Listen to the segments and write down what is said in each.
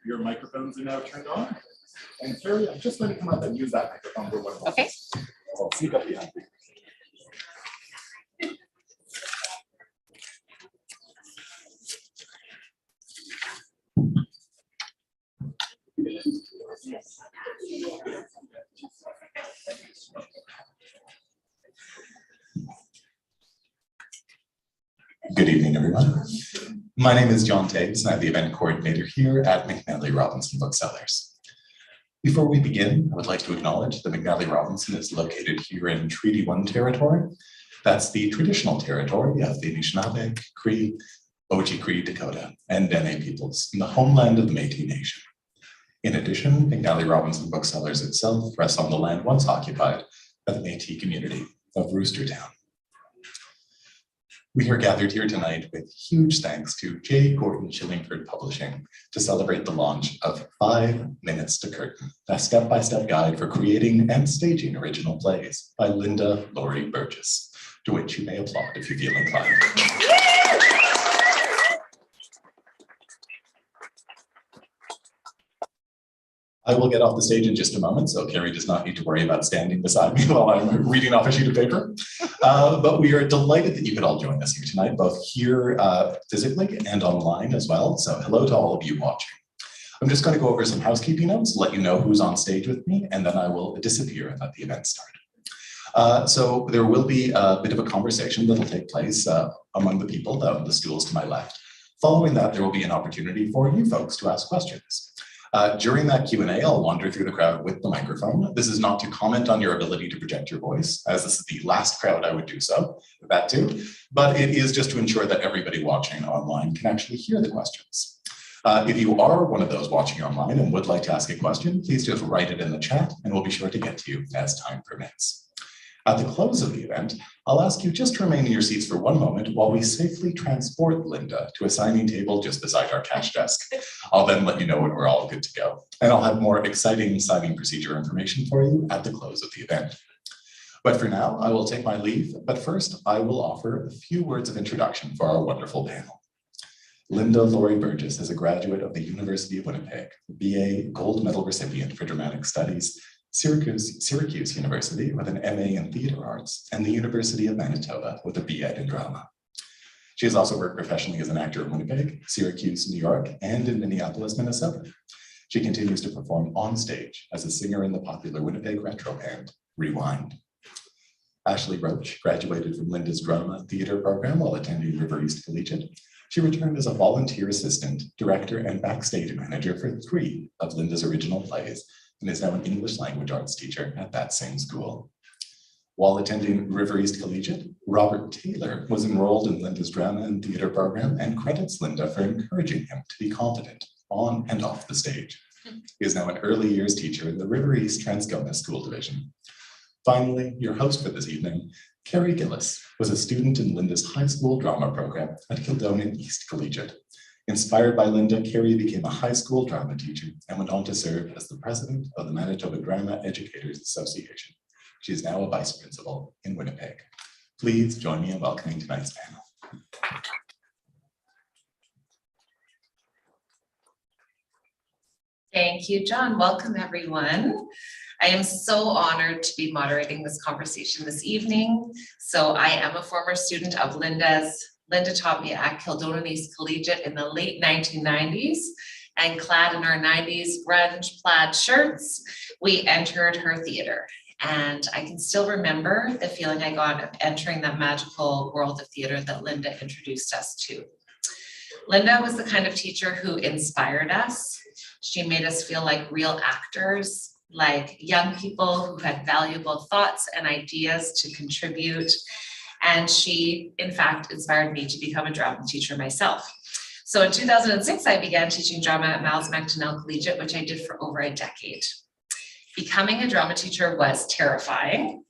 Your microphones are now turned on. And Carrie, I'm just going to come up and use that microphone for one moment. Okay. So I'll sneak up behind you. Good evening, everyone. My name is John Taves, and I'm the event coordinator here at McNally Robinson Booksellers. Before we begin, I would like to acknowledge that McNally Robinson is located here in Treaty 1 territory. That's the traditional territory of the Anishinaabe, Cree, Oji-Cree, Dakota, and Dene peoples in the homeland of the Métis Nation. In addition, McNally Robinson Booksellers itself rests on the land once occupied by the Métis community of Roostertown. We are gathered here tonight with huge thanks to J. Gordon Shillingford Publishing to celebrate the launch of 5 Minutes to Curtain, a step-by-step guide for creating and staging original plays by Linda Lori Burgess, to which you may applaud if you feel inclined. I will get off the stage in just a moment, so Carrie does not need to worry about standing beside me while I'm reading off a sheet of paper. But we are delighted that you could all join us here tonight, both here physically and online as well. So hello to all of you watching. I'm just going to go over some housekeeping notes, let you know who's on stage with me, and then I will disappear and let the event start. So there will be a bit of a conversation that'll take place among the people, the stools to my left. Following that, there will be an opportunity for you folks to ask questions. During that Q&A, I'll wander through the crowd with the microphone. This is not to comment on your ability to project your voice, as this is the last crowd I would do so, that too, but it is just to ensure that everybody watching online can actually hear the questions. If you are one of those watching online and would like to ask a question, please just write it in the chat and we'll be sure to get to you as time permits. At the close of the event, I'll ask you just to remain in your seats for one moment while we safely transport Linda to a signing table just beside our cash desk. I'll then let you know when we're all good to go. And I'll have more exciting signing procedure information for you at the close of the event. But for now, I will take my leave. But first, I will offer a few words of introduction for our wonderful panel. Linda Lori Burgess is a graduate of the University of Winnipeg, BA Gold Medal recipient for Dramatic Studies, Syracuse University with an MA in Theatre Arts, and the University of Manitoba with a B.Ed in Drama. She has also worked professionally as an actor in Winnipeg, Syracuse, New York, and in Minneapolis, Minnesota. She continues to perform on stage as a singer in the popular Winnipeg retro band, Rewind. Ashley Roach graduated from Linda's drama theatre program while attending River East Collegiate. She returned as a volunteer assistant, director, and backstage manager for 3 of Linda's original plays, and is now an English language arts teacher at that same school. While attending River East Collegiate, Robert Taylor was enrolled in Linda's drama and theatre program and credits Linda for encouraging him to be competent on and off the stage. He is now an early years teacher in the River East Transcona School Division. Finally, your host for this evening, Carrie Gillis, was a student in Linda's high school drama program at Kildonan East Collegiate. Inspired by Linda, Carrie became a high school drama teacher and went on to serve as the president of the Manitoba Drama Educators Association. She is now a vice principal in Winnipeg. Please join me in welcoming tonight's panel. Thank you, John. Welcome, everyone. I am so honored to be moderating this conversation this evening. So I am a former student of Linda's. Linda taught me at Kildonan East Collegiate in the late 1990s, and clad in our 90s grunge plaid shirts, we entered her theater. And I can still remember the feeling I got of entering that magical world of theater that Linda introduced us to. Linda was the kind of teacher who inspired us. She made us feel like real actors, like young people who had valuable thoughts and ideas to contribute. And she, in fact, inspired me to become a drama teacher myself. So in 2006, I began teaching drama at Miles Macdonell Collegiate, which I did for over a decade. Becoming a drama teacher was terrifying.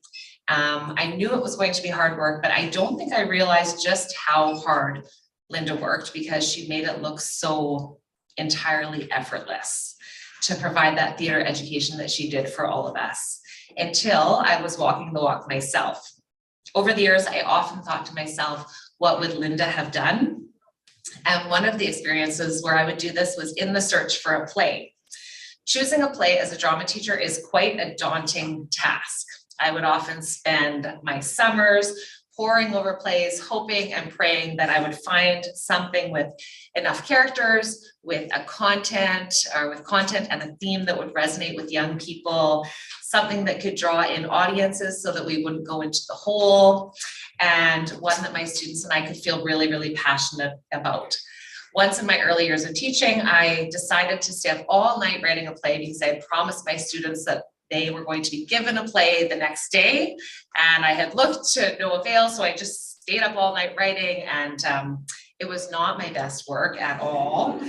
I knew it was going to be hard work, but I don't think I realized just how hard Linda worked because she made it look so entirely effortless to provide that theater education that she did for all of us until I was walking the walk myself. Over the years, I often thought to myself, what would Linda have done? And one of the experiences where I would do this was in the search for a play. Choosing a play as a drama teacher is quite a daunting task. I would often spend my summers poring over plays, hoping and praying that I would find something with enough characters, with content and a theme that would resonate with young people, something that could draw in audiences so that we wouldn't go into the hole, and one that my students and I could feel really, really passionate about. Once in my early years of teaching, I decided to stay up all night writing a play because I had promised my students that they were going to be given a play the next day, and I had looked to no avail, so I just stayed up all night writing, and it was not my best work at all.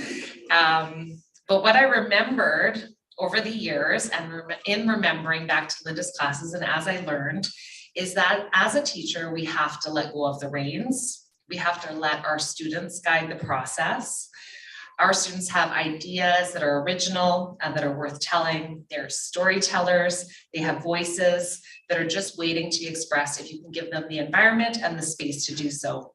But what I remembered over the years, and in remembering back to Linda's classes and as I learned, is that as a teacher, we have to let go of the reins. We have to let our students guide the process. Our students have ideas that are original and that are worth telling. They're storytellers. They have voices that are just waiting to be expressed if you can give them the environment and the space to do so.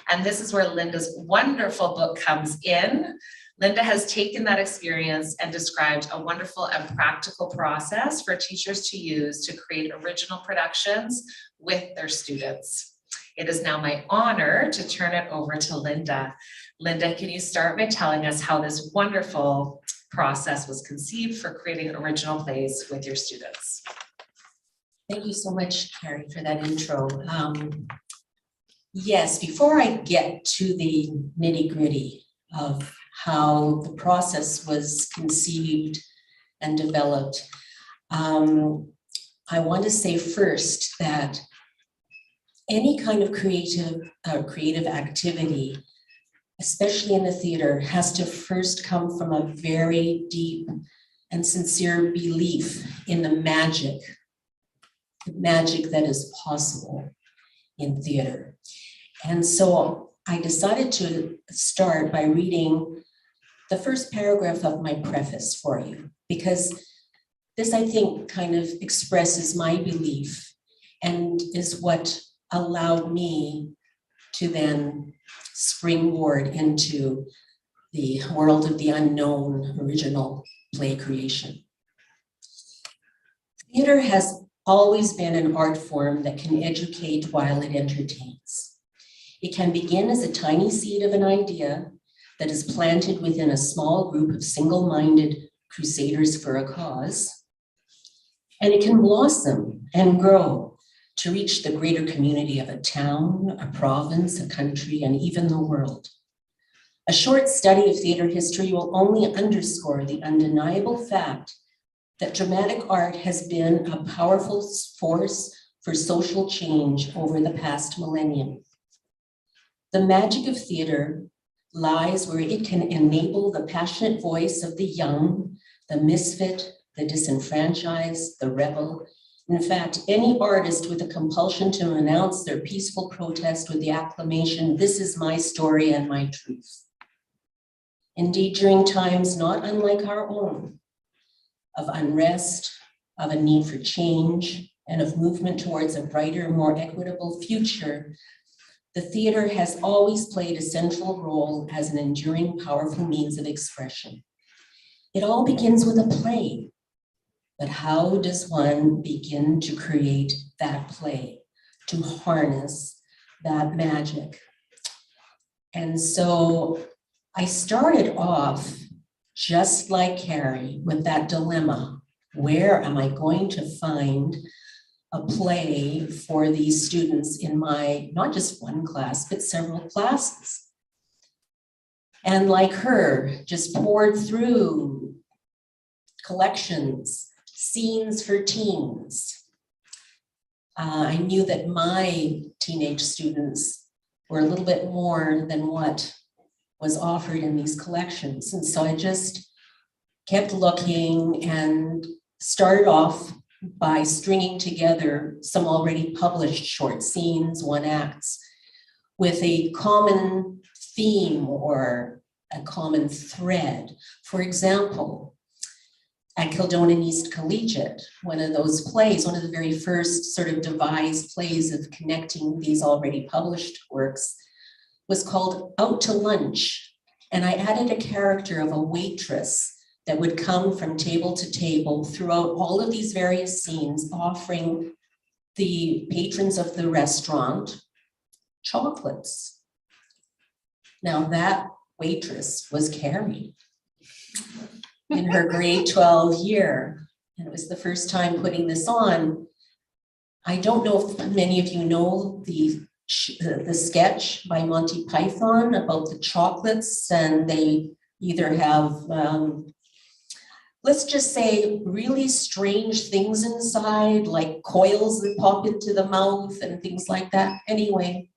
And this is where Linda's wonderful book comes in. Linda has taken that experience and described a wonderful and practical process for teachers to use to create original productions with their students. It is now my honor to turn it over to Linda. Linda, can you start by telling us how this wonderful process was conceived for creating original plays with your students? Thank you so much, Carrie, for that intro. Yes, before I get to the nitty-gritty of how the process was conceived and developed, I want to say first that any kind of creative activity, especially in the theater, has to first come from a very deep and sincere belief in the magic that is possible in theater. And so I decided to start by reading the first paragraph of my preface for you, because this, I think, kind of expresses my belief and is what allowed me to then springboard into the world of the unknown original play creation. Theater has always been an art form that can educate while it entertains. It can begin as a tiny seed of an idea that is planted within a small group of single-minded crusaders for a cause, and it can blossom and grow to reach the greater community of a town, a province, a country, and even the world. A short study of theater history will only underscore the undeniable fact that dramatic art has been a powerful force for social change over the past millennium. The magic of theater lies where it can enable the passionate voice of the young, the misfit, the disenfranchised, the rebel. In fact, any artist with a compulsion to announce their peaceful protest with the acclamation, "This is my story and my truth." Indeed, during times not unlike our own, of unrest, of a need for change, and of movement towards a brighter, more equitable future, the theater has always played a central role as an enduring, powerful means of expression. It all begins with a play. But how does one begin to create that play, to harness that magic? And so I started off just like Carrie with that dilemma. Where am I going to find a play for these students in my, not just one class, but several classes? And like her, just poured through collections, scenes for teens. I knew that my teenage students were a little bit more than what was offered in these collections. And so I just kept looking and started off by stringing together some already published short scenes, one acts, with a common theme or a common thread. For example, at Kildonan East Collegiate, one of those plays, one of the very first sort of devised plays of connecting these already published works, was called Out to Lunch. And I added a character of a waitress that would come from table to table throughout all of these various scenes, offering the patrons of the restaurant chocolates. Now that waitress was Carrie in her grade 12 year. And it was the first time putting this on. I don't know if many of you know the sketch by Monty Python about the chocolates, and they either have, let's just say, really strange things inside, like coils that pop into the mouth and things like that. Anyway,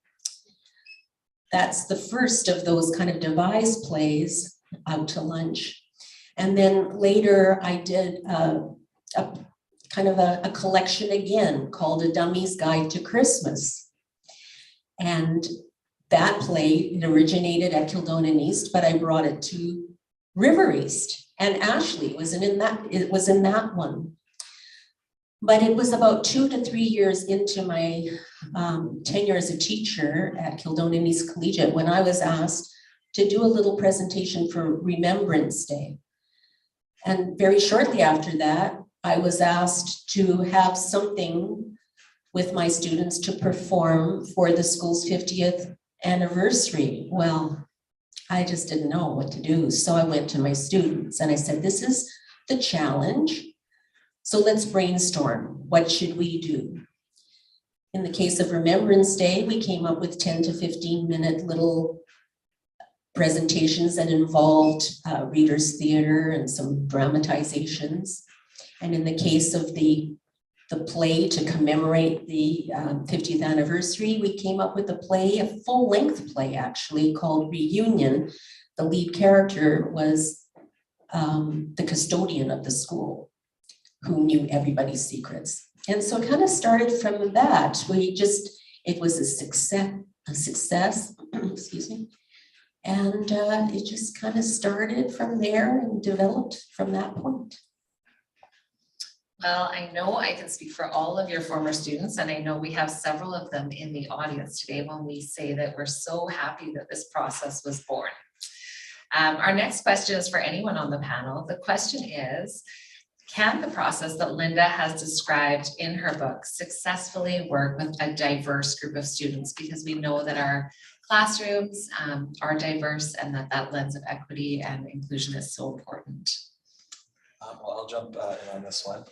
that's the first of those kind of devised plays, Out to Lunch. And then later I did a kind of a collection again called A Dummy's Guide to Christmas. And that play, it originated at Kildonan East, but I brought it to River East, and Ashley was in that one. But it was about 2 to 3 years into my tenure as a teacher at Kildonan East Collegiate when I was asked to do a little presentation for Remembrance Day. And very shortly after that, I was asked to have something with my students to perform for the school's 50th anniversary. Well, I just didn't know what to do. So I went to my students and I said, this is the challenge. So let's brainstorm. What should we do? In the case of Remembrance Day, we came up with 10 to 15 minute little presentations that involved readers' theater and some dramatizations. And in the case of the play to commemorate the 50th anniversary, we came up with a play, a full-length play actually, called Reunion. The lead character was the custodian of the school who knew everybody's secrets. And so it kind of started from that. It was a success, excuse me. And it just kind of started from there and developed from that point. Well, I know I can speak for all of your former students, and I know we have several of them in the audience today when we say that we're so happy that this process was born. Our next question is for anyone on the panel. The question is, can the process that Linda has described in her book successfully work with a diverse group of students? Because we know that our classrooms are diverse and that lens of equity and inclusion is so important. Well, I'll jump in on this one.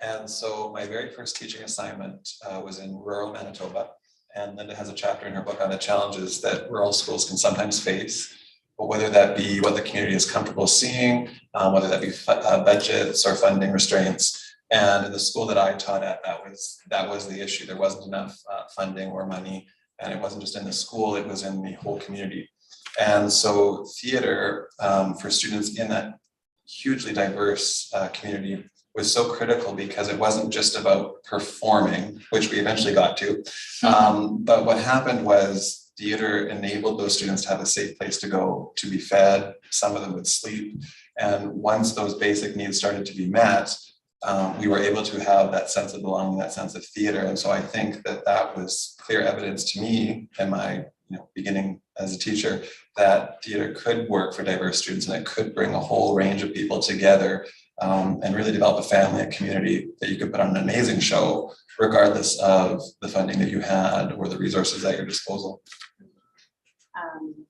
And so my very first teaching assignment was in rural Manitoba. And Linda has a chapter in her book on the challenges that rural schools can sometimes face, but whether that be what the community is comfortable seeing, whether that be budgets or funding restraints. And in the school that I taught at, that was the issue. There wasn't enough funding or money. And it wasn't just in the school, it was in the whole community. And so theater for students in that hugely diverse community was so critical because it wasn't just about performing, which we eventually got to. But what happened was theater enabled those students to have a safe place to go, to be fed. Some of them would sleep. And once those basic needs started to be met, we were able to have that sense of belonging, that sense of theater. And so I think that was clear evidence to me in my beginning as a teacher that theater could work for diverse students and it could bring a whole range of people together and really develop a family, a community that you could put on an amazing show, regardless of the funding that you had or the resources at your disposal.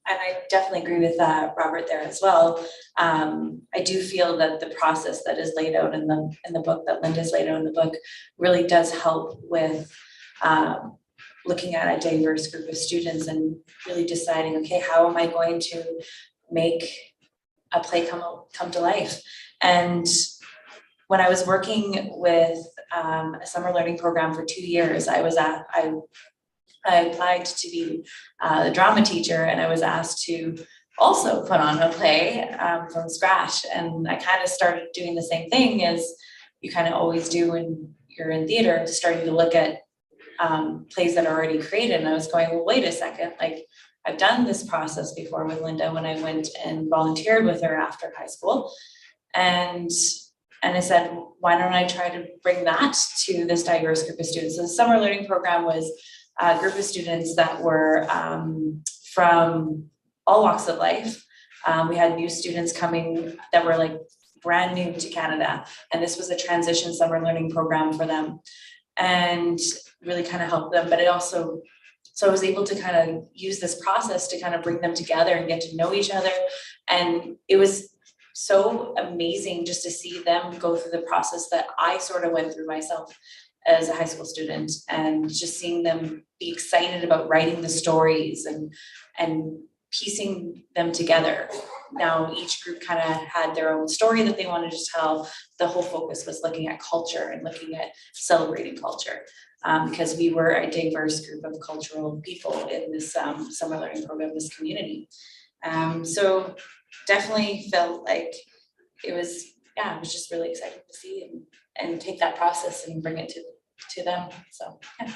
And I definitely agree with that, Robert, there as well. I do feel that the process that is laid out in the book, that Linda's laid out in the book, really does help with looking at a diverse group of students and really deciding, okay, how am I going to make a play come to life? And when I was working with a summer learning program for 2 years, I applied to be the drama teacher, and I was asked to also put on a play from scratch. And I kind of started doing the same thing as you kind of always do when you're in theater, starting to look at plays that are already created. And I was going, well, wait a second, like I've done this process before with Linda when I went and volunteered with her after high school. And I said, why don't I try to bring that to this diverse group of students? So the summer learning program was a group of students that were from all walks of life. We had new students coming that were like brand new to Canada, and this was a transition summer learning program for them, and really kind of helped them. But it also, so I was able to kind of use this process to kind of bring them together and get to know each other. And it was so amazing just to see them go through the process that I sort of went through myself as a high school student, and just seeing them be excited about writing the stories and piecing them together. Now each group kind of had their own story that they wanted to tell. The whole focus was looking at culture and looking at celebrating culture, because we were a diverse group of cultural people in this summer learning program, this community. So definitely felt like it was, yeah, I was just really excited to see and take that process and bring it to them. So yeah.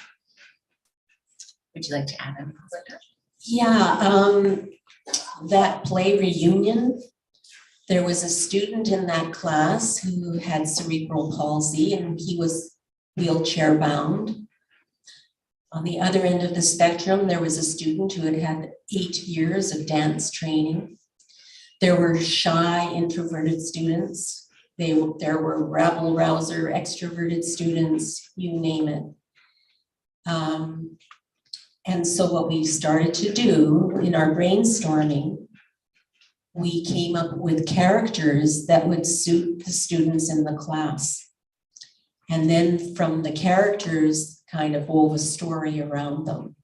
Would you like to add anything, Linda? Yeah, that play Reunion, there was a student in that class who had cerebral palsy, and he was wheelchair bound. On the other end of the spectrum, there was a student who had had 8 years of dance training. There were shy, introverted students. There were rabble-rouser, extroverted students, you name it. And so what we started to do in our brainstorming, we came up with characters that would suit the students in the class. And then from the characters, kind of wove a story around them.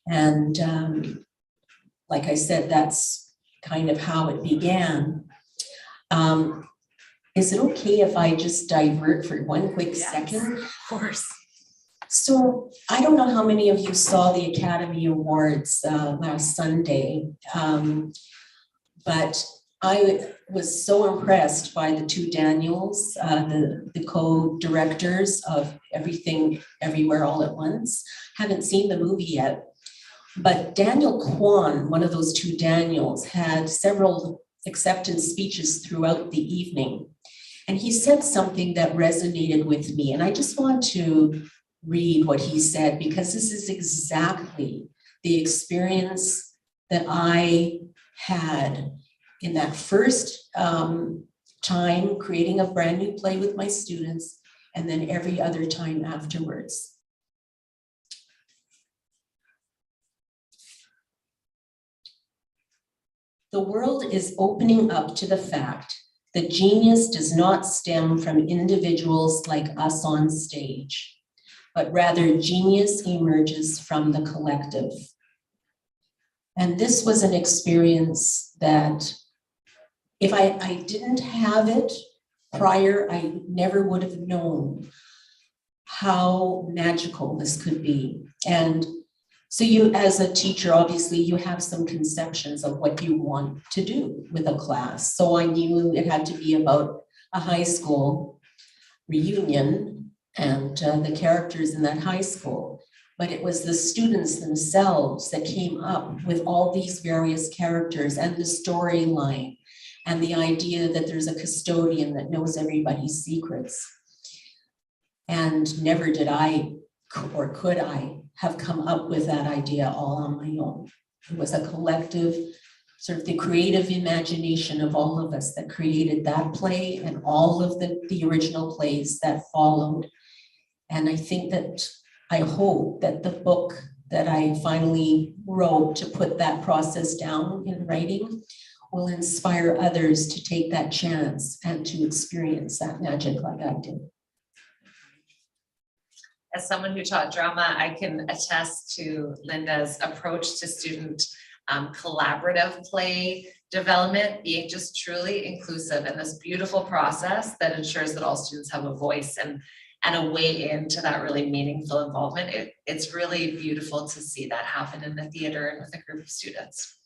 And like I said, that's kind of how it began. Is it okay if I just divert for one quick second? Of course. So I don't know how many of you saw the Academy Awards last Sunday, but I was so impressed by the two Daniels, the co-directors of Everything Everywhere All at Once. Haven't seen the movie yet, but Daniel Kwan, one of those two Daniels, had several acceptance speeches throughout the evening. And he said something that resonated with me, and I just want to read what he said, because this is exactly the experience that I had in that first time creating a brand new play with my students, and then every other time afterwards. The world is opening up to the fact that genius does not stem from individuals like us on stage, but rather genius emerges from the collective. And this was an experience that if I didn't have it prior, I never would have known how magical this could be. And so you, as a teacher, obviously you have some conceptions of what you want to do with a class. So I knew it had to be about a high school reunion and the characters in that high school. But it was the students themselves that came up with all these various characters and the storyline and the idea that there's a custodian that knows everybody's secrets. And never did I, or could I, have come up with that idea all on my own. It was a collective, sort of the creative imagination of all of us that created that play and all of the original plays that followed. And I think that, I hope that the book that I finally wrote to put that process down in writing will inspire others to take that chance and to experience that magic like I did. As someone who taught drama, I can attest to Linda's approach to student collaborative play development, being just truly inclusive in this beautiful process that ensures that all students have a voice and a way into that really meaningful involvement. It's really beautiful to see that happen in the theater and with a group of students.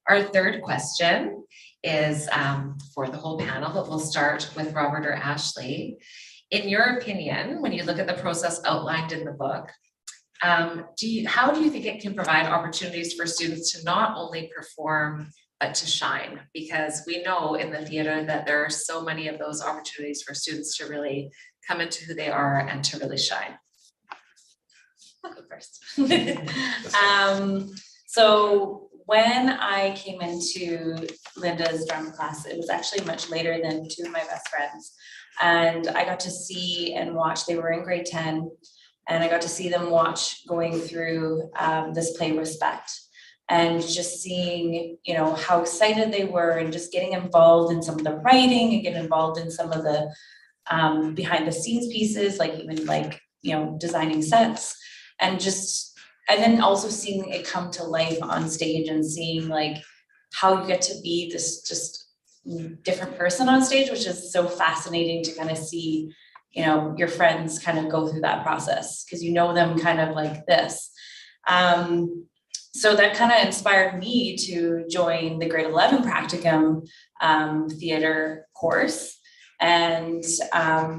Our third question is for the whole panel, but we'll start with Robert or Ashley. In your opinion, when you look at the process outlined in the book, how do you think it can provide opportunities for students to not only perform, but to shine? Because we know in the theater that there are so many of those opportunities for students to really come into who they are and to really shine. I'll go first. So when I came into Linda's drama class, it was actually much later than two of my best friends. And I got to see and watch, they were in grade 10, and I got to see them watch going through this play Respect. And just seeing, you know, how excited they were and just getting involved in some of the writing and getting involved in some of the behind the scenes pieces, like even like, you know, designing sets, and then also seeing it come to life on stage and seeing like how you get to be this just different person on stage, which is so fascinating to kind of see, you know, your friends kind of go through that process because you know them kind of like this. So that kind of inspired me to join the grade 11 practicum theater course, and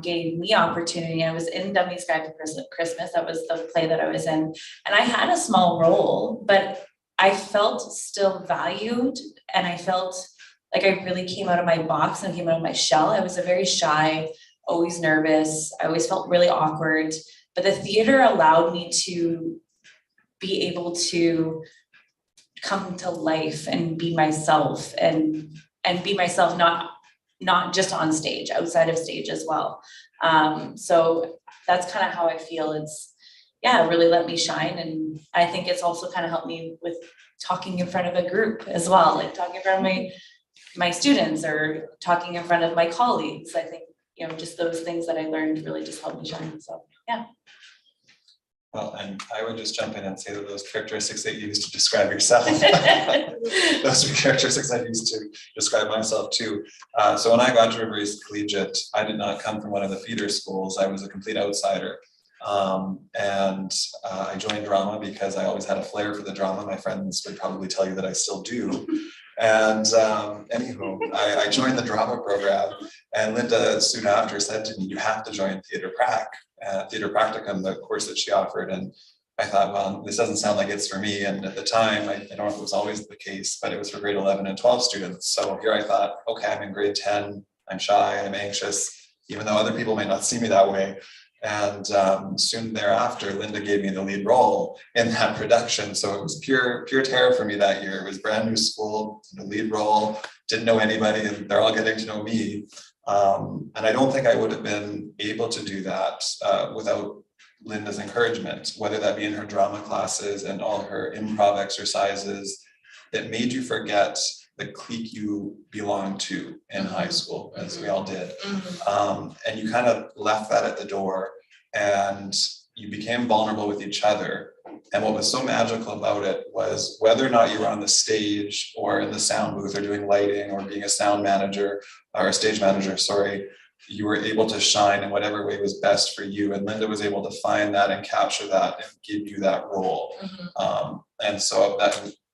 gave me opportunity. I was in Dummies Guide to Christmas. That was the play that I was in. And I had a small role, but I felt still valued, and I felt like I really came out of my box and came out of my shell. I was a very shy, always nervous. I always felt really awkward, but the theater allowed me to be able to come to life and be myself, and be myself, not just on stage, outside of stage as well. So that's kind of how I feel. It's, yeah, it really let me shine. And I think it's also kind of helped me with talking in front of a group as well, like talking in front of my students or talking in front of my colleagues. I think, you know, just those things that I learned really just helped me shine. So, yeah. Well, and I would just jump in and say that those characteristics that you used to describe yourself, those are characteristics I used to describe myself too. So when I got to River East Collegiate, I did not come from one of the feeder schools. I was a complete outsider. I joined drama because I always had a flair for the drama. My friends would probably tell you that I still do. And anywho, I joined the drama program, and Linda soon after said to me, you have to join Theatre Practicum, the course that she offered. And I thought, well, this doesn't sound like it's for me. And at the time, I don't know if it was always the case, but it was for grade 11 and 12 students. So here I thought, okay, I'm in grade 10, I'm shy, I'm anxious, even though other people might not see me that way. And soon thereafter, Linda gave me the lead role in that production. So it was pure terror for me that year. It was brand new school, the lead role, didn't know anybody, and they're all getting to know me. And I don't think I would have been able to do that without Linda's encouragement, whether that be in her drama classes and all her improv exercises that made you forget the clique you belonged to in high school, as we all did. And you kind of left that at the door, and you became vulnerable with each other. And what was so magical about it was whether or not you were on the stage or in the sound booth or doing lighting or being a sound manager or a stage manager, sorry, you were able to shine in whatever way was best for you. And Linda was able to find that and capture that and give you that role. And so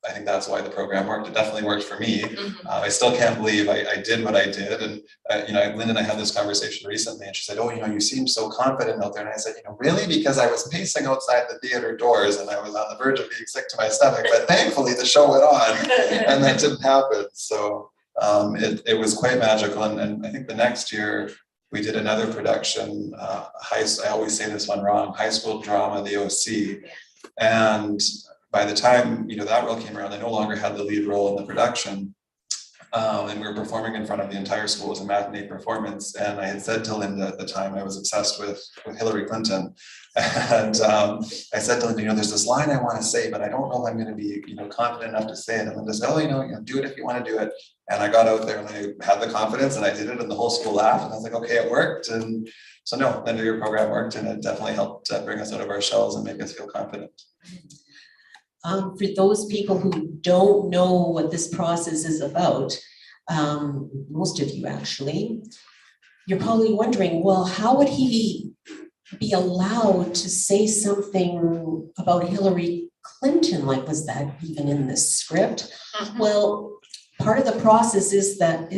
I think that's why the program worked. It definitely worked for me. I still can't believe I did what I did. And, Linda and I had this conversation recently, and she said, oh, you seem so confident out there. And I said, really? Because I was pacing outside the theater doors and I was on the verge of being sick to my stomach, but thankfully the show went on and that didn't happen. So it was quite magical. And I think the next year we did another production, I always say this one wrong, high school drama, the OC. And by the time that role came around, I no longer had the lead role in the production, and we were performing in front of the entire school. It was a matinee performance, and I had said to Linda at the time I was obsessed with Hillary Clinton, and I said to Linda, there's this line I want to say, but I don't know if I'm going to be confident enough to say it. And Linda said, oh, do it if you want to do it. And I got out there and I had the confidence and I did it, and the whole school laughed, and I was like, okay, it worked. And so no, Linda, your program worked, and it definitely helped bring us out of our shells and make us feel confident. For those people who don't know what this process is about, most of you actually, you're probably wondering, well, how would he be allowed to say something about Hillary Clinton? Like, was that even in the script? Well, part of the process is that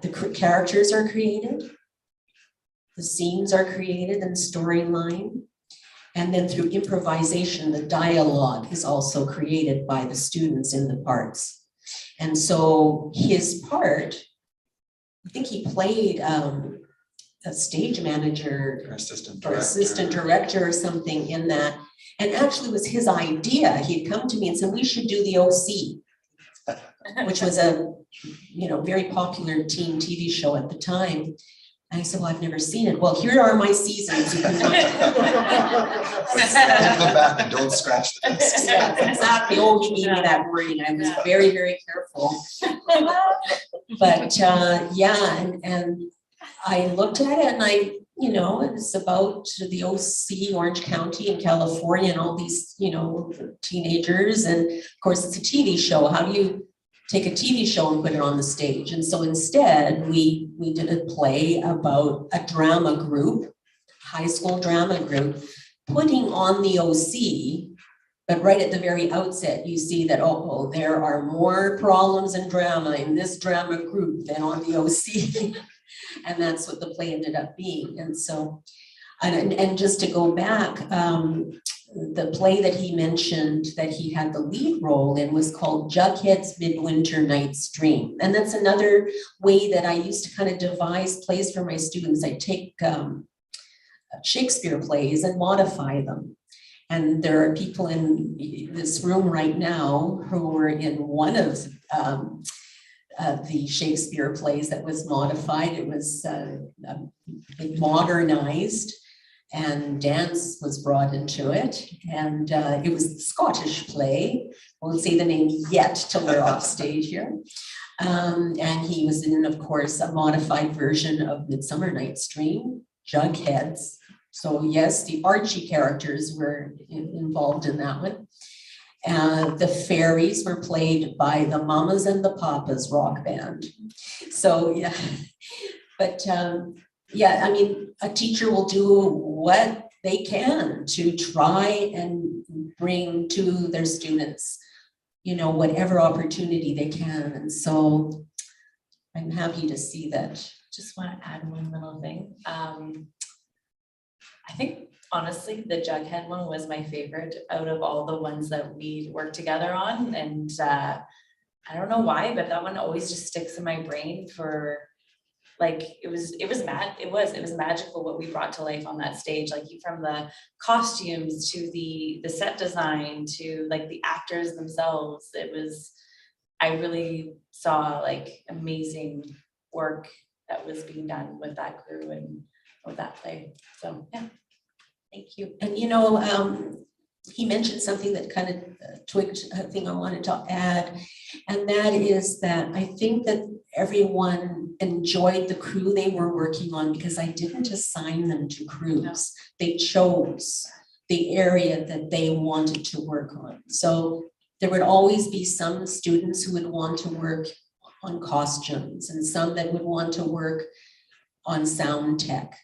the characters are created, the scenes are created and storyline. And then through improvisation, the dialogue is also created by the students in the parts. And so his part, I think he played a stage manager Or assistant or director. assistant director or something in that. And actually it was his idea. He'd come to me and said, we should do the OC, which was a, very popular teen TV show at the time. And I said, well, I've never seen it. Well, here are my seasons. You can Go back and don't scratch the discs. Yeah, exactly. Oh, he gave me that warning. I was very, very careful. But and I looked at it and it's about the OC, Orange County in California, and all these, teenagers. And of course, it's a TV show. How do you take a TV show and put it on the stage? And so instead, we did a play about a drama group, high school drama group, putting on the OC. But right at the very outset, you see that, there are more problems and drama in this drama group than on the OC. And that's what the play ended up being. And so, and just to go back, the play that he mentioned that he had the lead role in was called Jughead's Midwinter Night's Dream. And that's another way that I used to kind of devise plays for my students. I take Shakespeare plays and modify them. And there are people in this room right now who were in one of the Shakespeare plays that was modified. It was modernized, and dance was brought into it. And it was a Scottish play. I won't say the name yet till we're off stage here. And he was in, of course, a modified version of Midsummer Night's Dream, Jugheads. So yes, the Archie characters were involved in that one. The fairies were played by the Mamas and the Papas rock band. So yeah, but a teacher will do what they can to try and bring to their students, whatever opportunity they can. And so I'm happy to see that. Just want to add one little thing. I think honestly, the Jughead one was my favorite out of all the ones that we worked together on. And I don't know why, but that one always just sticks in my brain for it was magical what we brought to life on that stage, from the costumes to the set design to the actors themselves. I really saw amazing work that was being done with that crew and with that play. So yeah, thank you. And he mentioned something that kind of twigged a thing I wanted to add, and that is that I think that everyone enjoyed the crew they were working on because I didn't assign them to crews. They chose the area that they wanted to work on. So there would always be some students who would want to work on costumes and some that would want to work on sound tech.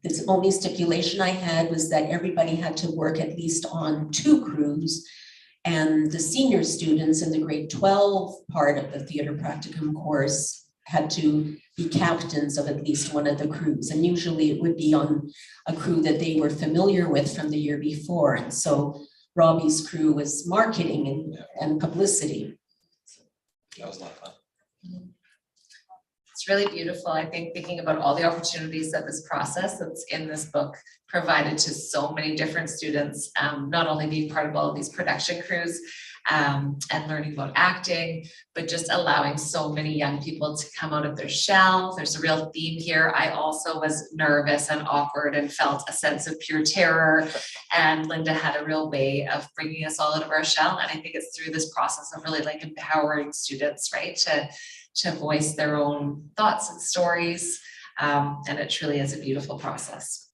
The only stipulation I had was that everybody had to work at least on 2 crews, and the senior students in the grade 12 part of the theater practicum course had to be captains of at least one of the crews. And usually it would be on a crew that they were familiar with from the year before. And so Robbie's crew was marketing and publicity. That was a lot of fun. It's really beautiful, I think, thinking about all the opportunities that this process that's in this book provided to so many different students, not only being part of all of these production crews and learning about acting, but just allowing so many young people to come out of their shell. There's a real theme here. I also was nervous and awkward and felt a sense of pure terror. And Linda had a real way of bringing us all out of our shell. And I think it's through this process of really empowering students, right, to voice their own thoughts and stories. And it truly is a beautiful process.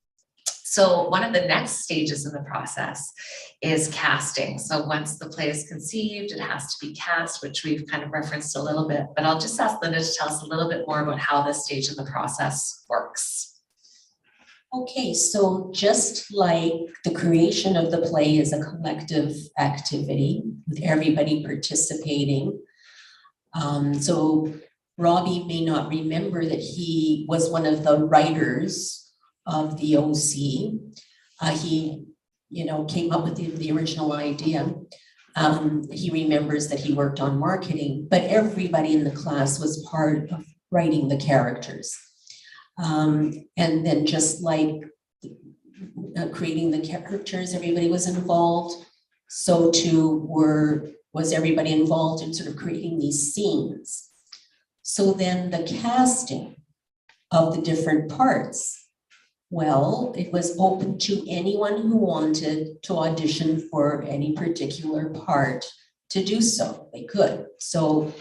So one of the next stages in the process is casting. So once the play is conceived, it has to be cast, which we've kind of referenced a little bit, but I'll just ask Linda to tell us a little bit more about how this stage in the process works. Okay, so just like the creation of the play is a collective activity with everybody participating. So Robbie may not remember that he was one of the writers of the OC. He, came up with the original idea. He remembers that he worked on marketing, but everybody in the class was part of writing the characters. And then just like creating the characters, everybody was involved. So too was everybody involved in sort of creating these scenes. So then the casting of the different parts, well, it was open to anyone who wanted to audition for any particular part to do so. They could. So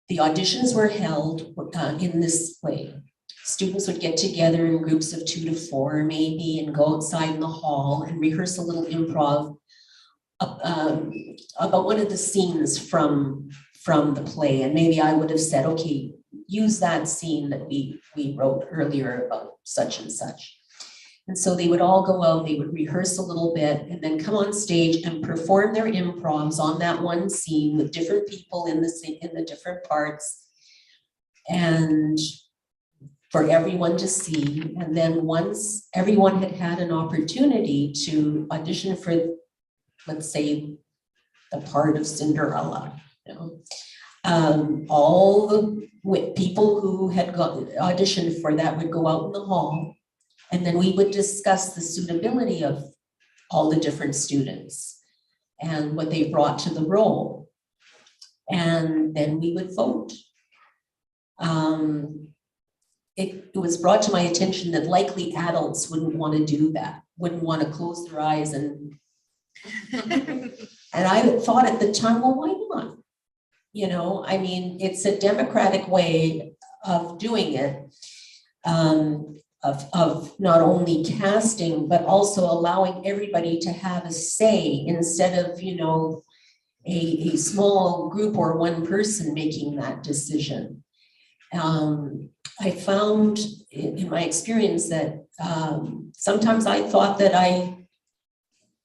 the auditions were held in this way. Students would get together in groups of 2 to 4 maybe and go outside in the hall and rehearse a little improv about one of the scenes from the play. And maybe I would have said, okay, use that scene that we wrote earlier about such and such. And so they would all go out, they would rehearse a little bit and then come on stage and perform their improvs on that one scene with different people in the different parts. And for everyone to see. And then once everyone had had an opportunity to audition for, let's say, the part of Cinderella, you know, all the people who had auditioned for that would go out in the hall, and then we would discuss the suitability of all the different students and what they brought to the role. And then we would vote. It was brought to my attention that likely adults wouldn't want to do that, wouldn't want to close their eyes and I thought at the time, well, why not? You know, I mean, it's a democratic way of doing it, of not only casting, but also allowing everybody to have a say instead of, you know, a small group or one person making that decision. I found in my experience that sometimes I thought that I,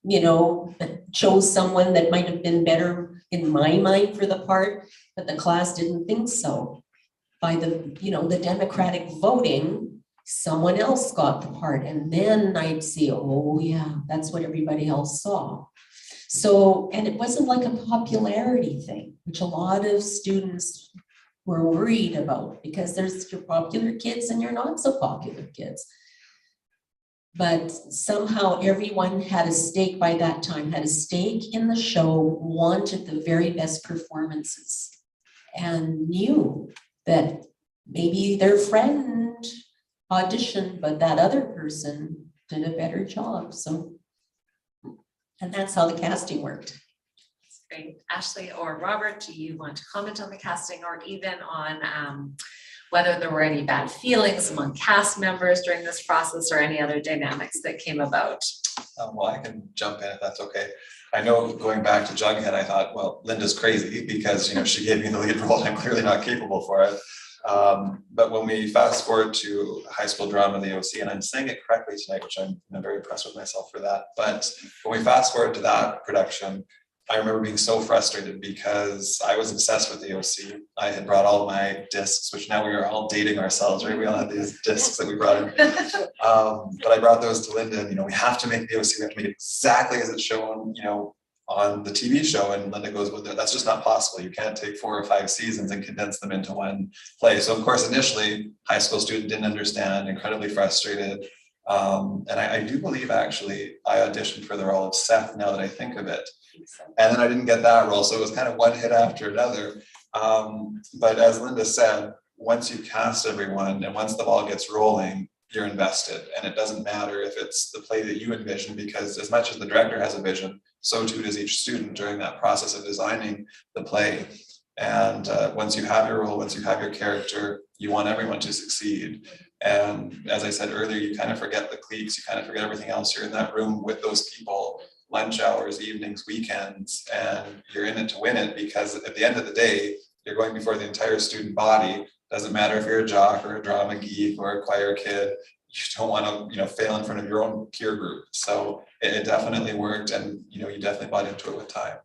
you know, chose someone that might have been better in my mind for the part, but the class didn't think so. By the, you know, the democratic voting, someone else got the part. And then I'd see, oh yeah, that's what everybody else saw. So, and it wasn't like a popularity thing, which a lot of students were worried about, because there's your popular kids and your not so popular kids. But somehow everyone had a stake by that time, had a stake in the show, wanted the very best performances, and knew that maybe their friend auditioned, but that other person did a better job. So, and that's how the casting worked. Great. Ashley or Robert, do you want to comment on the casting or even on whether there were any bad feelings among cast members during this process or any other dynamics that came about? Well, I can jump in if that's okay. I know going back to Jughead, I thought, well, Linda's crazy because, you know, she gave me the lead role. I'm clearly not capable for it. But when we fast forward to high school drama, the OC, and I'm saying it correctly tonight, which I'm very impressed with myself for that. But when we fast forward to that production, I remember being so frustrated because I was obsessed with the OC. I had brought all of my discs, which now we are all dating ourselves, right? We all have these discs that we brought in. But I brought those to Linda and, you know, we have to make the OC, we have to make it exactly as it's shown, you know, on the TV show. And Linda goes, well, that's just not possible. You can't take 4 or 5 seasons and condense them into one play. So of course, initially, high school student didn't understand, incredibly frustrated. And I do believe actually I auditioned for the role of Seth now that I think of it. And then I didn't get that role. So it was kind of one hit after another. But as Linda said, once you cast everyone and once the ball gets rolling, you're invested. And it doesn't matter if it's the play that you envision, because as much as the director has a vision, so too does each student during that process of designing the play. And once you have your role, once you have your character, you want everyone to succeed. And as I said earlier, you kind of forget the cliques, you kind of forget everything else. You're in that room with those people, lunch hours, evenings, weekends, and you're in it to win it, because at the end of the day, you're going before the entire student body. Doesn't matter if you're a jock or a drama geek or a choir kid, you don't want to, you know, fail in front of your own peer group. So it definitely worked, and you know, you definitely bought into it with time.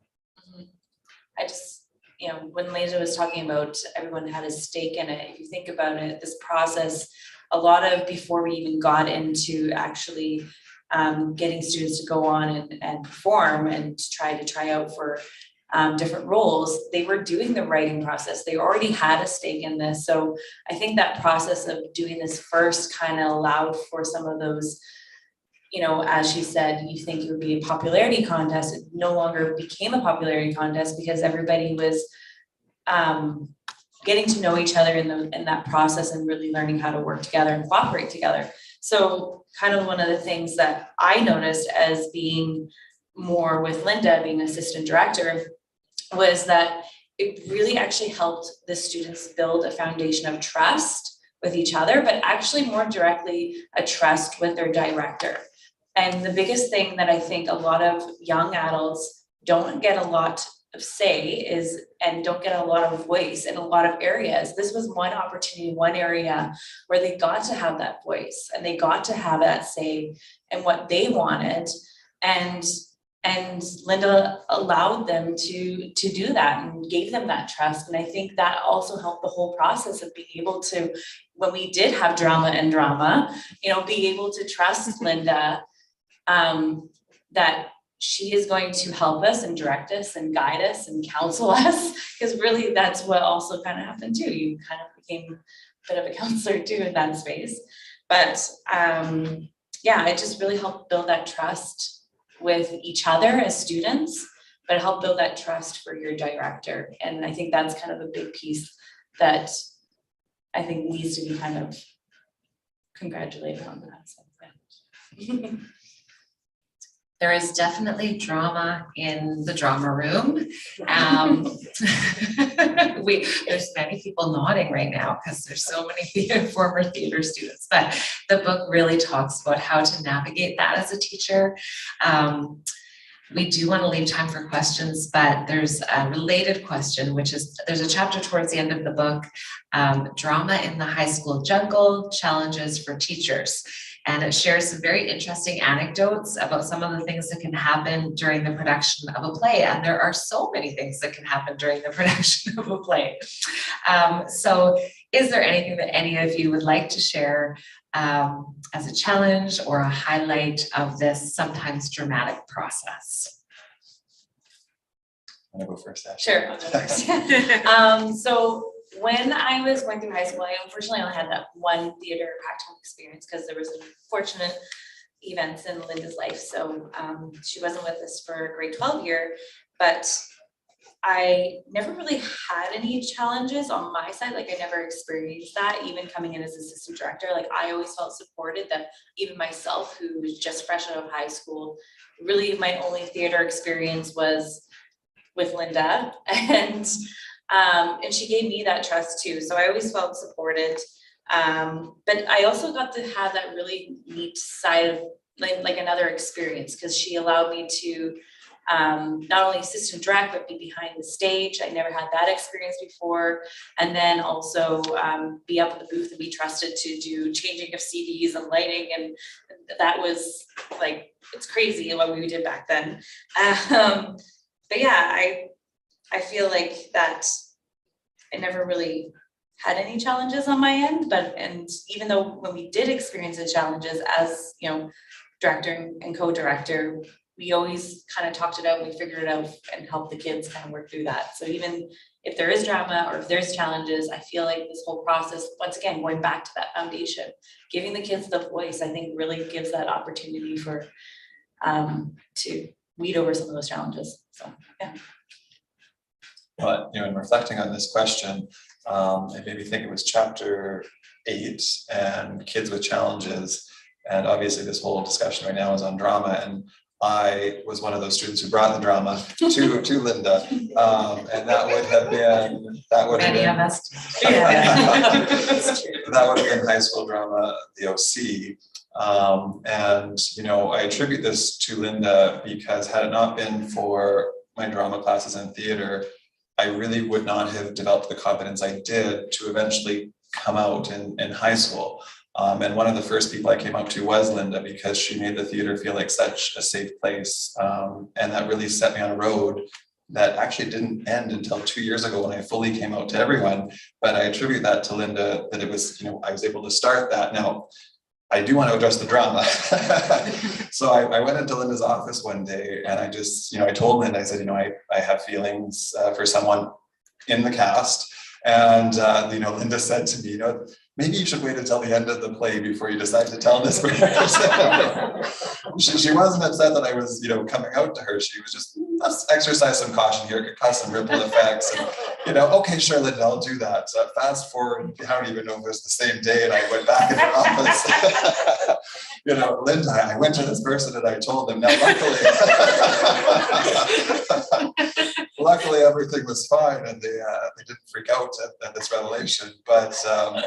I just, you know, when Lisa was talking about everyone had a stake in it, if you think about it, this process, a lot of before we even got into actually getting students to go on and perform and to try out for different roles, they were doing the writing process. They already had a stake in this. So I think that process of doing this first kind of allowed for some of those, you know, as she said, you think it would be a popularity contest. It no longer became a popularity contest because everybody was getting to know each other in that process and really learning how to work together and cooperate together. So kind of one of the things that I noticed as being more with Linda, being assistant director, was that it really actually helped the students build a foundation of trust with each other, but actually more directly a trust with their director. And the biggest thing that I think a lot of young adults don't get a lot of say is, and don't get a lot of voice in a lot of areas. This was one opportunity, one area where they got to have that voice and they got to have that say in what they wanted. And Linda allowed them to do that and gave them that trust. And I think that also helped the whole process of being able to, when we did have drama, you know, be able to trust Linda, that she is going to help us and direct us and guide us and counsel us, because really that's what also kind of happened too. You kind of became a bit of a counselor too in that space. But yeah, it just really helped build that trust with each other as students, but help build that trust for your director. And I think that's kind of a big piece that I think needs to be kind of congratulated on that. So, yeah. There is definitely drama in the drama room. There's many people nodding right now because there's so many former theater students, but the book really talks about how to navigate that as a teacher. We do want to leave time for questions, but there's a related question, which is, there's a chapter towards the end of the book, Drama in the High School Jungle, Challenges for Teachers. And it shares some very interesting anecdotes about some of the things that can happen during the production of a play. And there are so many things that can happen during the production of a play. So is there anything that any of you would like to share as a challenge or a highlight of this sometimes dramatic process? I'm gonna go first, Ashley. Sure, I'll go first. So when I was going through high school, I unfortunately only had that one theater practicum experience because there was unfortunate events in Linda's life. So she wasn't with us for grade 12 year, but I never really had any challenges on my side. Like I never experienced that, even coming in as assistant director. Like I always felt supported, that even myself, who was just fresh out of high school, really my only theater experience was with Linda, and she gave me that trust too. So I always felt supported. But I also got to have that really neat side of like another experience, because she allowed me to not only assistant direct, but be behind the stage. I never had that experience before. And then also be up at the booth and be trusted to do changing of CDs and lighting. And that was like, it's crazy what we did back then. But yeah, I feel like that I never really had any challenges on my end, and even though when we did experience the challenges as, you know, director and co-director, we always kind of talked it out, we figured it out and helped the kids kind of work through that. So even if there is drama or if there's challenges, I feel like this whole process, once again, going back to that foundation, giving the kids the voice, I think really gives that opportunity for to weed over some of those challenges. So yeah. But you know, in reflecting on this question, it made me think it was chapter 8 and kids with challenges. And obviously this whole discussion right now is on drama, and I was one of those students who brought the drama to Linda, and that would have been Many of us. that would have been high school drama, the OC. And you know, I attribute this to Linda because had it not been for my drama classes in theater, I really would not have developed the confidence I did to eventually come out in high school. And one of the first people I came up to was Linda, because she made the theater feel like such a safe place. And that really set me on a road that actually didn't end until 2 years ago when I fully came out to everyone. But I attribute that to Linda, that it was, you know, I was able to start that. Now, I do want to address the drama. So I went into Linda's office one day and I just, I told Linda, I said, I have feelings for someone in the cast. And, Linda said to me, maybe you should wait until the end of the play before you decide to tell this person. She wasn't upset that I was, coming out to her. She was just, let's exercise some caution here, could cause some ripple effects. And, okay, sure, Linda, I'll do that. Fast forward, I don't even know if it was the same day, and I went back in her office. Linda, I went to this person and I told them. Now, luckily everything was fine, and they didn't freak out at this revelation. But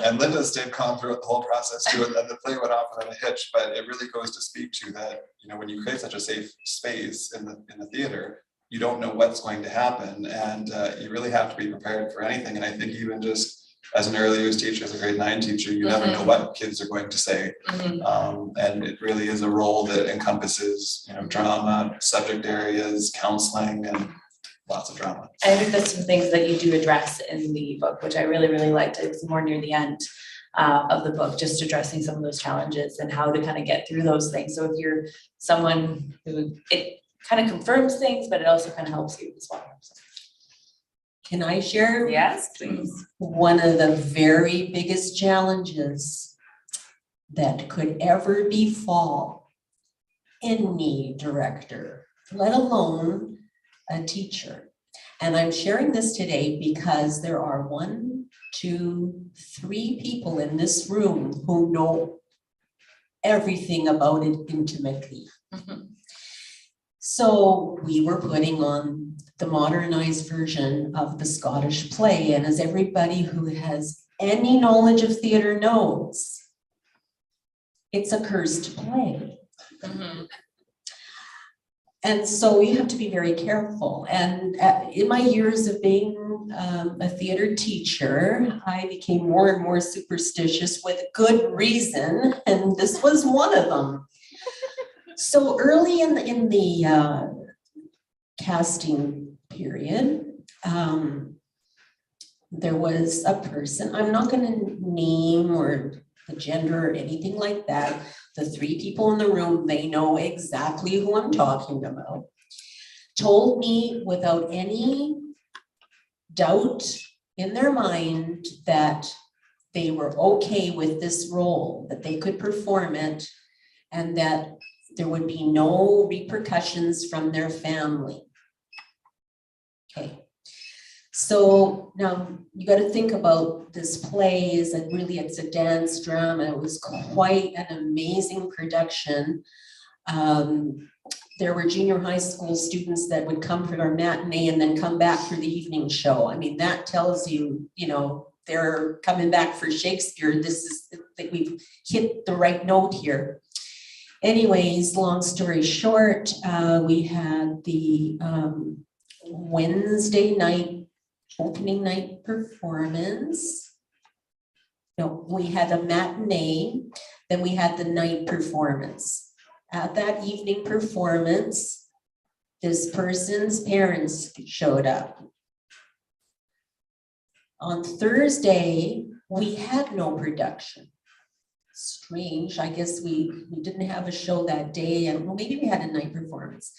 and Linda stayed calm throughout the whole process too, and then the play went off without a hitch. But it really goes to speak to that, when you create such a safe space in the theater, you don't know what's going to happen, and you really have to be prepared for anything. And I think even just as an early years teacher, as a grade 9 teacher, you never know what kids are going to say. And it really is a role that encompasses, drama, subject areas, counseling, and lots of drama. I think that's some things that you do address in the book, which I really, really liked. It was more near the end of the book, just addressing some of those challenges and how to kind of get through those things. So if you're someone who, it kind of confirms things, but it also kind of helps you as well. Can I share? Yes, please. One of the very biggest challenges that could ever befall any director, let alone a teacher. And I'm sharing this today because there are 1, 2, 3 people in this room who know everything about it intimately. So we were putting on the modernized version of the Scottish play. And as everybody who has any knowledge of theater knows, it's a cursed play. And so you have to be very careful. And in my years of being a theater teacher, I became more and more superstitious with good reason. And this was one of them. So early in the casting period, there was a person, I'm not going to name or the gender or anything like that. The 3 people in the room, they know exactly who I'm talking about, told me without any doubt in their mind that they were okay with this role, that they could perform it, and that there would be no repercussions from their family. Okay. So now you got to think about this play is that really it's a dance drama. It was quite an amazing production. There were junior high school students that would come for our matinee and then come back for the evening show. I mean, that tells you, they're coming back for Shakespeare. This is that we've hit the right note here. Anyways, long story short, we had the Wednesday night, opening night performance. No, we had a matinee, then we had the night performance. At that evening performance, this person's parents showed up. On Thursday, we had no production. Strange, I guess we didn't have a show that day, and well, maybe we had a night performance.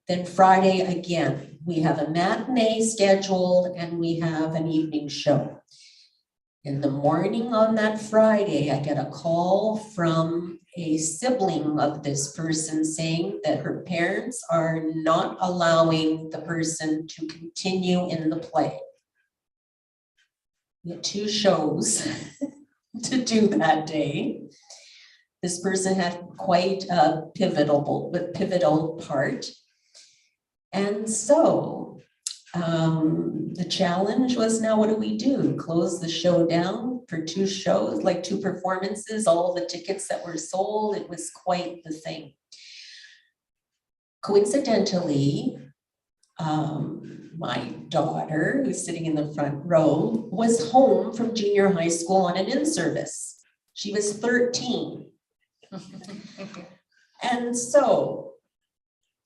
Then Friday, again, we have a matinee scheduled and we have an evening show. In the morning on that Friday, I get a call from a sibling of this person saying that her parents are not allowing the person to continue in the play. We had 2 shows to do that day. This person had quite a pivotal part. And so the challenge was, now what do we do? Close the show down for 2 shows, like 2 performances, all the tickets that were sold. It was quite the thing. Coincidentally, my daughter, who's sitting in the front row, was home from junior high school on an in-service. She was 13. And so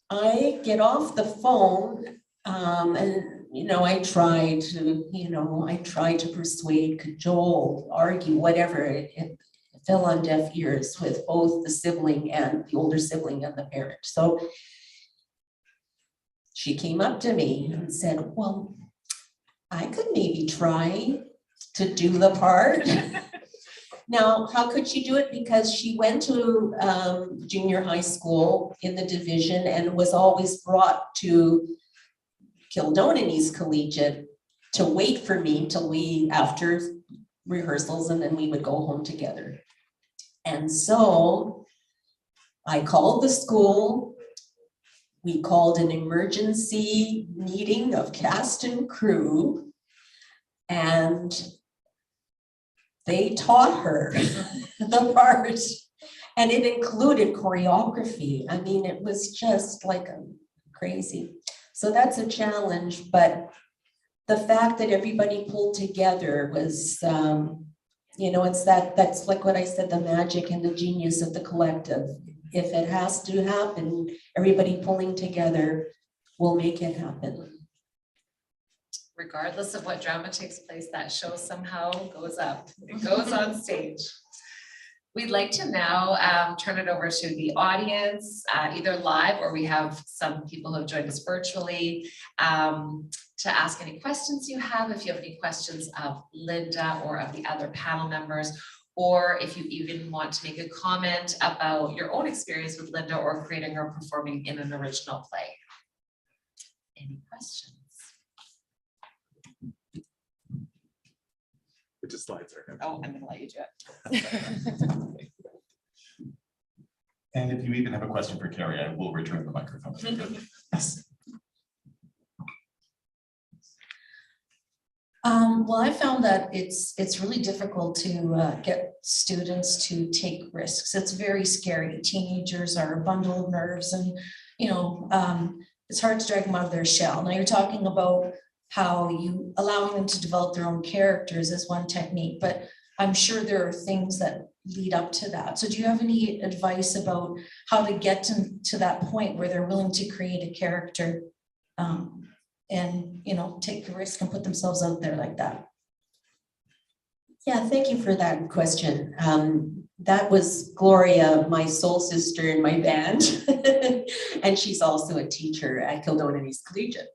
I get off the phone and, I try to persuade, cajole, argue, whatever. If fell on deaf ears with both the sibling and the older sibling and the parent. So she came up to me and said, well, I could maybe try to do the part. Now, how could she do it? Because she went to junior high school in the division and was always brought to Kildonanese Collegiate to wait for me till after rehearsals, and then we would go home together. And so I called the school. We called an emergency meeting of cast and crew, and they taught her the part, and it included choreography. I mean, it was just like crazy. So that's a challenge, but the fact that everybody pulled together was, that's like what I said, the magic and the genius of the collective. If it has to happen, everybody pulling together will make it happen. Regardless of what drama takes place, that show somehow goes up. It goes on stage. We'd like to now turn it over to the audience, either live or we have some people who have joined us virtually, to ask any questions you have. If you have any questions of Linda or of the other panel members, or if you even want to make a comment about your own experience with Linda or creating or performing in an original play. Any questions? It just slides right. Oh, I'm gonna let you do it. And if you even have a question for Carrie, I will return the microphone. Yes. Well, I found that it's really difficult to get students to take risks. It's very scary. Teenagers are a bundle of nerves, and it's hard to drag them out of their shell. Now you're talking about how you allowing them to develop their own characters is one technique, but I'm sure there are things that lead up to that. So do you have any advice about how to get to that point where they're willing to create a character and take the risk and put themselves out there like that? Yeah, thank you for that question. That was Gloria, my soul sister in my band, and she's also a teacher at Kildonanese Collegiate.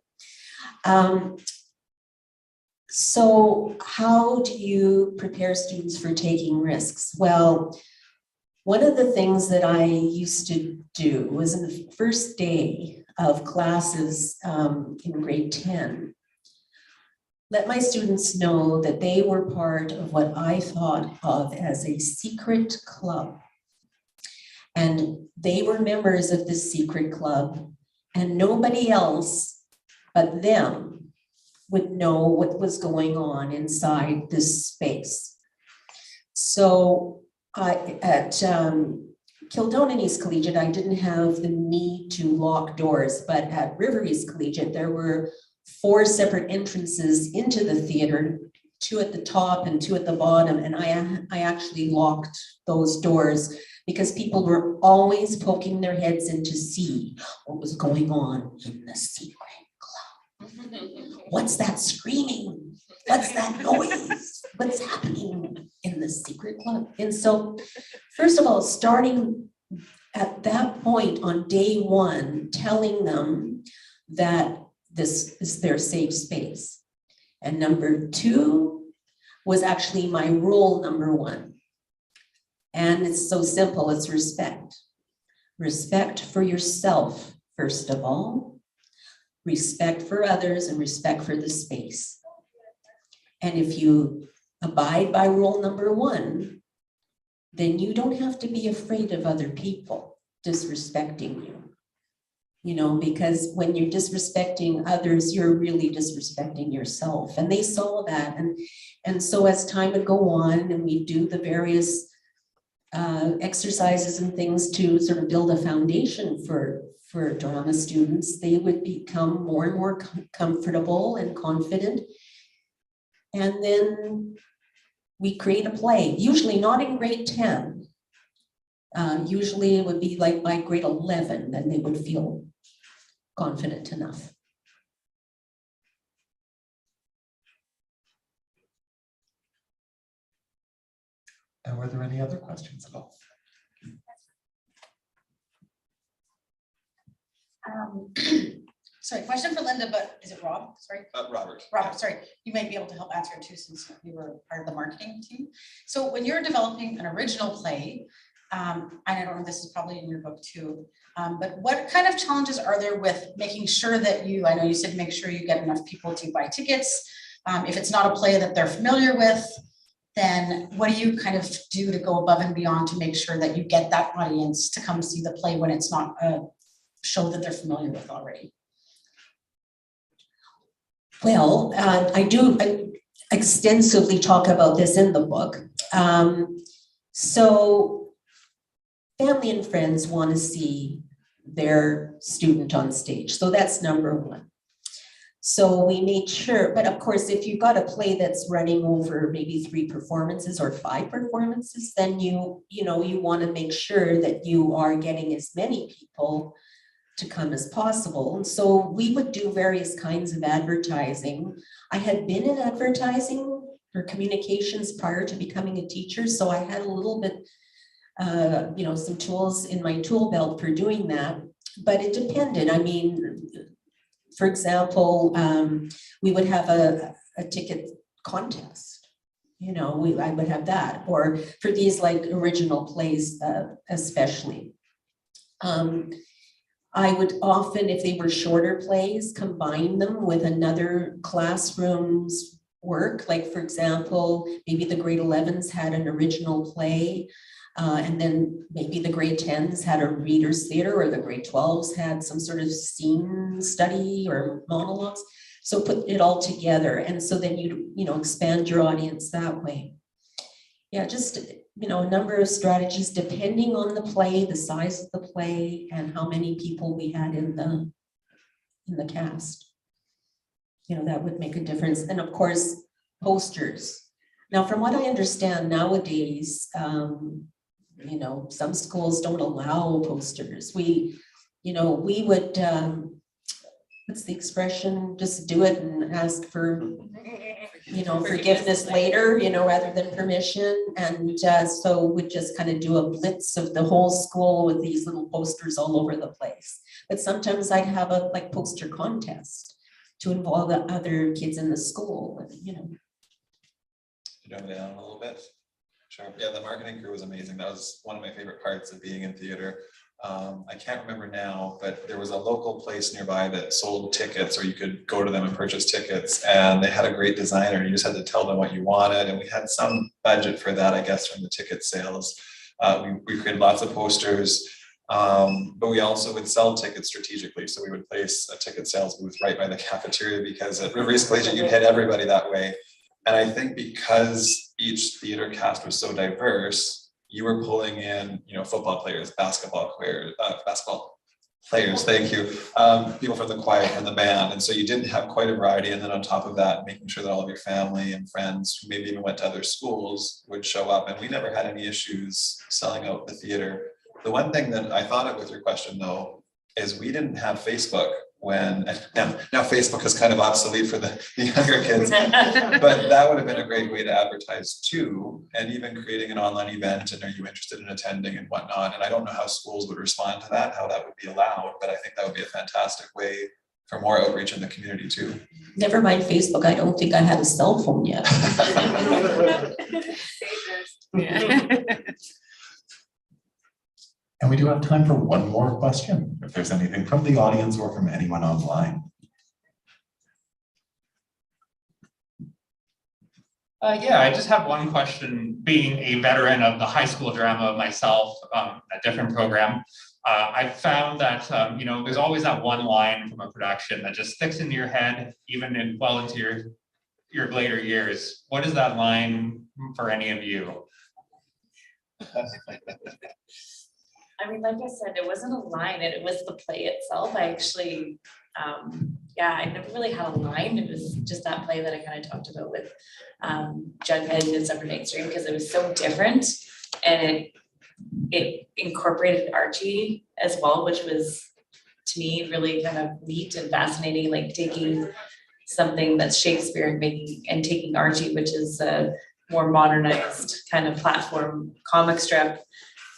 So how do you prepare students for taking risks? Well, one of the things that I used to do was in the first day of classes in grade 10, let my students know that they were part of what I thought of as a secret club. And they were members of this secret club, and nobody else but them would know what was going on inside this space. So at Kildonanese Collegiate, I didn't have the need to lock doors, but at River East Collegiate, there were 4 separate entrances into the theater, 2 at the top and 2 at the bottom, and I actually locked those doors because people were always poking their heads in to see what was going on in the secret club. What's that screaming? What's that noise? What's happening in the secret club? And so, first of all, starting at that point on day 1, telling them that this is their safe space. And number 2 was actually my rule number 1. And it's so simple, it's respect. Respect for yourself, first of all. Respect for others and respect for the space. And if you abide by rule number 1, then you don't have to be afraid of other people disrespecting you. Because when you're disrespecting others, you're really disrespecting yourself. And they saw that. And so as time would go on and we do the various exercises and things to sort of build a foundation for drama students, they would become more and more comfortable and confident. And then we create a play, usually not in grade 10. Usually it would be like by grade 11, then they would feel confident enough. And were there any other questions at all? Sorry, question for Linda, but is it Rob? Sorry. Robert. Robert, sorry, you may be able to help answer it too, since you were part of the marketing team. So when you're developing an original play, and I don't know, this is probably in your book too, but what kind of challenges are there with making sure that you, I know you said make sure you get enough people to buy tickets. If it's not a play that they're familiar with, then what do you kind of do to go above and beyond to make sure that you get that audience to come see the play when it's not a show that they're familiar with already? Well, I do extensively talk about this in the book. So family and friends want to see their student on stage. So that's number one. So we made sure, but of course, if you've got a play that's running over maybe 3 performances or 5 performances, then you want to make sure that you are getting as many people to come as possible. And so we would do various kinds of advertising. I had been in advertising or communications prior to becoming a teacher, so I had a little bit, some tools in my tool belt for doing that, but it depended. I mean, for example, we would have a ticket contest. I would have that, or for these like original plays, especially. I would often, if they were shorter plays, combine them with another classroom's work. Like, for example, maybe the grade 11s had an original play, and then maybe the grade 10s had a reader's theater, or the grade 12s had some sort of scene study or monologues. So put it all together. And so then you expand your audience that way. Yeah, just a number of strategies depending on the play, the size of the play, and how many people we had in the cast. That would make a difference. And of course, posters. Now, from what I understand nowadays, some schools don't allow posters. We would, what's the expression? Just do it and ask for forgiveness later, rather than permission. And so we'd just kind of do a blitz of the whole school with these little posters all over the place. But sometimes I'd have a poster contest to involve the other kids in the school, Jump down a little bit. Sure. Yeah, the marketing crew was amazing. That was one of my favorite parts of being in theater. I can't remember now, but there was a local place nearby that sold tickets, or you could go to them and purchase tickets, and they had a great designer. You just had to tell them what you wanted, and we had some budget for that, I guess, from the ticket sales. We created lots of posters, but we also would sell tickets strategically. So we would place a ticket sales booth right by the cafeteria, because at River East Collegiate, you hit everybody that way. And I think because each theater cast was so diverse, you were pulling in, football players, basketball players, thank you, people from the choir and the band. And so you didn't have quite a variety. And then on top of that, making sure that all of your family and friends who maybe even went to other schools would show up. And we never had any issues selling out the theater. The one thing that I thought of with your question, though, is we didn't have Facebook when, now Facebook is kind of obsolete for the younger kids, but that would have been a great way to advertise too, and even creating an online event, and are you interested in attending and whatnot. And I don't know how schools would respond to that, how that would be allowed, but I think that would be a fantastic way for more outreach in the community too. Never mind Facebook, I don't think I had a cell phone yet. And we do have time for one more question, if there's anything from the audience or from anyone online. Yeah, I just have one question. Being a veteran of the high school drama myself, a different program, I've found that, there's always that one line from a production that just sticks into your head, even well into your later years. What is that line for any of you? I mean, like I said, it wasn't a line, it was the play itself. I actually, I never really had a line. It was just that play that I kind of talked about with Jughead and Summer Night Stream, because it was so different, and it incorporated Archie as well, which was to me really kind of neat and fascinating, like taking something that's Shakespeare and taking Archie, which is more modernized kind of platform comic strip.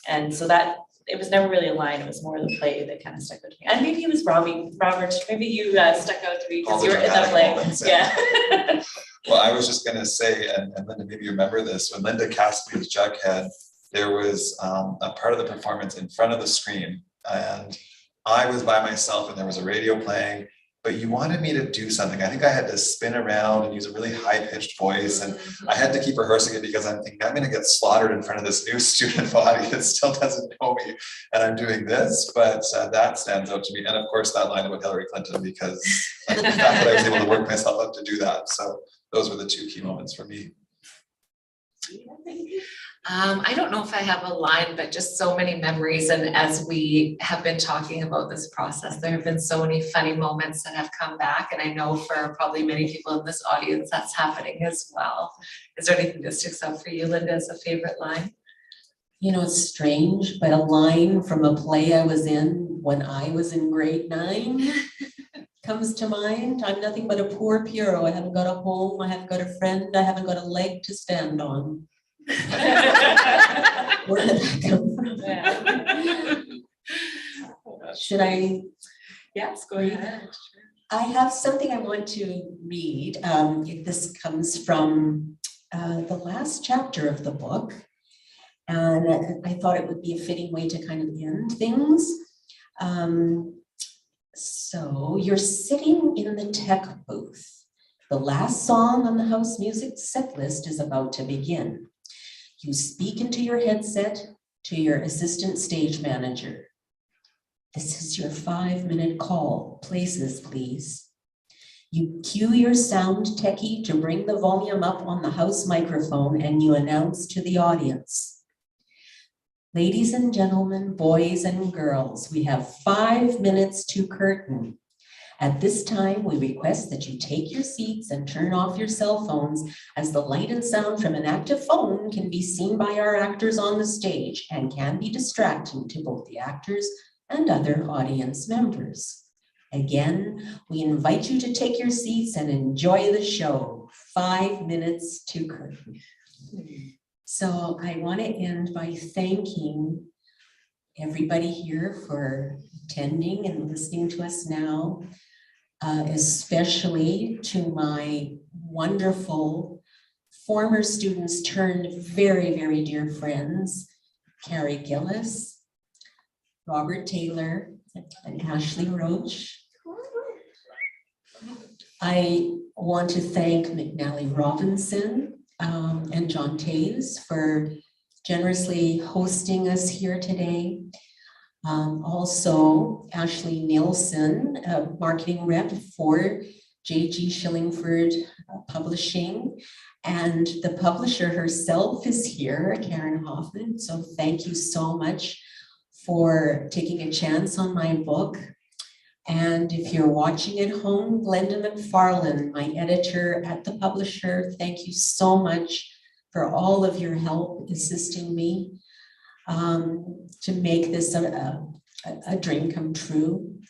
And so that, it was never really a line, it was more the play that kind of stuck with me. And maybe it was Robert, maybe you stuck out to me All because the you were in the dramatic play. moments, Yeah. Well, I was just gonna say, and Linda, maybe you remember this, when Linda cast me as Jughead, there was a part of the performance in front of the screen, and I was by myself and there was a radio playing, but you wanted me to do something. I think I had to spin around and use a really high-pitched voice, and I had to keep rehearsing it because I'm thinking I'm gonna get slaughtered in front of this new student body that still doesn't know me, and I'm doing this, but that stands out to me. And of course, that line about Hillary Clinton, because the fact that I was able to work myself up to do that. So those were the two key moments for me. I don't know if I have a line, but just so many memories. And as we have been talking about this process, there have been so many funny moments that have come back. And I know for probably many people in this audience, that's happening as well. Is there anything that sticks out for you, Linda, as a favorite line? You know, it's strange, but a line from a play I was in when I was in grade 9 comes to mind. I'm nothing but a poor Pierrot. I haven't got a home, I haven't got a friend, I haven't got a leg to stand on. Where did that come from? Should I? Yes, go ahead. I have something I want to read. This comes from the last chapter of the book. And I thought it would be a fitting way to kind of end things. So you're sitting in the tech booth. The last song on the house music set list is about to begin. You speak into your headset to your assistant stage manager. This is your 5-minute call. Places, please. You cue your sound techie to bring the volume up on the house microphone and you announce to the audience. Ladies and gentlemen, boys and girls, we have 5 minutes to curtain. At this time, we request that you take your seats and turn off your cell phones, as the light and sound from an active phone can be seen by our actors on the stage and can be distracting to both the actors and other audience members. Again, we invite you to take your seats and enjoy the show. 5 minutes to curtain. So I want to end by thanking everybody here for attending and listening to us now, especially to my wonderful former students turned very, very dear friends, Carrie Gillis, Robert Taylor, and Ashley Roach. I want to thank McNally Robinson and John Taves for generously hosting us here today. Also, Ashley Nielsen, marketing rep for J.G. Shillingford Publishing, and the publisher herself is here, Karen Hoffman. So thank you so much for taking a chance on my book. And if you're watching at home, Glenda McFarlane, my editor at the publisher, thank you so much for all of your help assisting me to make this a dream come true.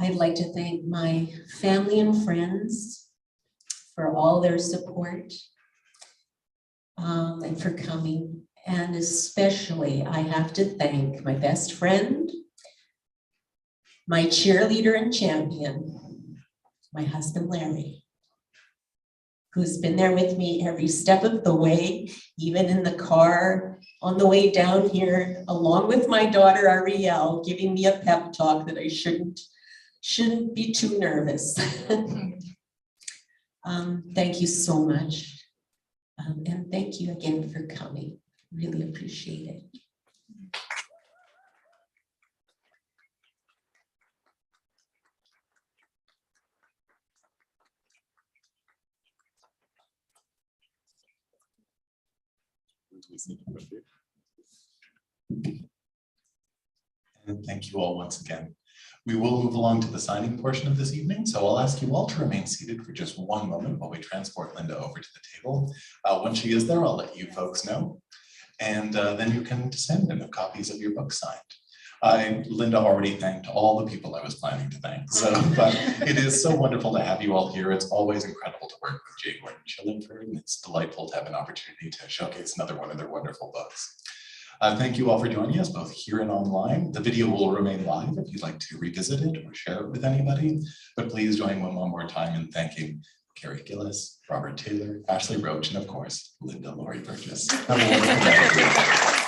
I'd like to thank my family and friends for all their support and for coming. And especially, I have to thank my best friend, my cheerleader and champion, my husband, Larry, who's been there with me every step of the way, even in the car, on the way down here, along with my daughter, Ariel, giving me a pep talk that I shouldn't be too nervous. Thank you so much. And thank you again for coming. Really appreciate it. And thank you all once again. We will move along to the signing portion of this evening, so I'll ask you all to remain seated for just one moment while we transport Linda over to the table. When she is there, I'll let you folks know, and then you can descend and have copies of your book signed. Linda already thanked all the people I was planning to thank. So, but it is so wonderful to have you all here. It's always incredible to work with Jay Gordon Shillingford, and it's delightful to have an opportunity to showcase another one of their wonderful books. Thank you all for joining us, both here and online. The video will remain live if you'd like to revisit it or share it with anybody, but please join one more time in thanking Carrie Gillis, Robert Taylor, Ashley Roach, and of course, Lori Burgess. Have a wonderful day.